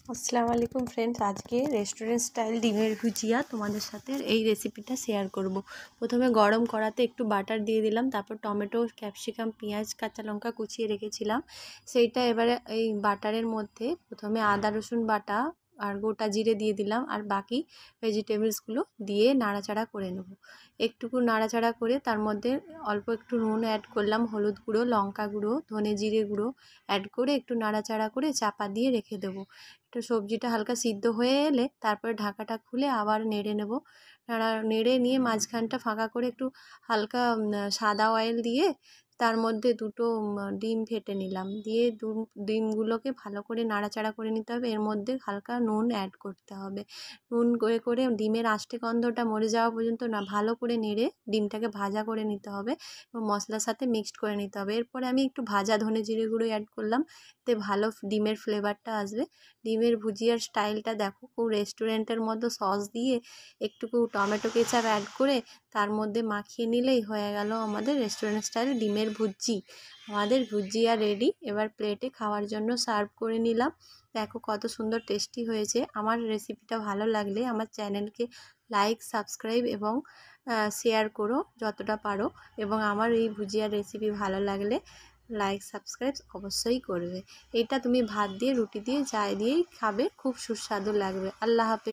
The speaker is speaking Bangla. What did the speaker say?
আসসালামু আলাইকুম ফ্রেন্ডস, আজকে রেস্টুরেন্ট স্টাইল ডিমের ভুজিয়া তোমাদের সাথে এই রেসিপিটা শেয়ার করব। প্রথমে গরম কড়াতে একটু বাটার দিয়ে দিলাম, তারপর টমেটো, ক্যাপসিকাম, পেঁয়াজ, কাঁচা লঙ্কা কুচিয়ে রেখেছিলাম সেইটা এবারে এই বাটারের মধ্যে প্রথমে আদা রসুন বাটা আর গোটা জিরে দিয়ে দিলাম, আর বাকি ভেজিটেবলসগুলো দিয়ে নাড়াচাড়া করে নেব। একটুকু নাড়াচাড়া করে তার মধ্যে অল্প একটু নুন অ্যাড করলাম, হলুদ গুঁড়ো, লঙ্কা গুঁড়ো, ধনে জিরে গুঁড়ো অ্যাড করে একটু নাড়াচাড়া করে চাপা দিয়ে রেখে দেবো। একটু সবজিটা হালকা সিদ্ধ হয়ে এলে তারপরে ঢাকাটা খুলে আবার নেড়ে নেব। নেড়ে নিয়ে মাঝখানটা ফাঁকা করে একটু হালকা সাদা অয়েল দিয়ে তার মধ্যে দুটো ডিম ফেটে নিলাম, দিয়ে ডিমগুলোকে ভালো করে নাড়াচাড়া করে নিতে হবে। এর মধ্যে হালকা নুন অ্যাড করতে হবে। নুন করে ডিমের আষ্টে গন্ধটা মরে যাওয়া পর্যন্ত না ভালো করে নেড়ে ডিমটাকে ভাজা করে নিতে হবে এবং মশলার সাথে মিক্সড করে নিতে হবে। এরপরে আমি একটু ভাজা ধনে জিরে গুঁড়ো অ্যাড করলাম, এতে ভালো ডিমের ফ্লেভারটা আসবে। ডিমের ভুজিয়ার স্টাইলটা দেখো, খুব রেস্টুরেন্টের মতো সস দিয়ে একটুকু টমেটো কেচাপ অ্যাড করে তার মধ্যে মাখিয়ে নিলেই হয়ে গেল আমাদের রেস্টুরেন্ট স্টাইল ডিমের ভুজি। আমাদের ভুজিয়া রেডি। এবার প্লেটে খাওয়ার জন্য সার্ভ করে নিলাম। দেখো কত সুন্দর টেস্টি হয়েছে। আমার রেসিপিটা ভালো লাগলে আমার চ্যানেলকে লাইক, সাবস্ক্রাইব এবং শেয়ার করো যতটা পারো, এবং আমার এই ভুজিয়ার রেসিপি ভালো লাগলে লাইক সাবস্ক্রাইব অবশ্যই করবে। এটা তুমি ভাত দিয়ে, রুটি দিয়ে, যাই দিয়েই খাবে, খুব সুস্বাদু লাগবে। আল্লাহ হাফেজ।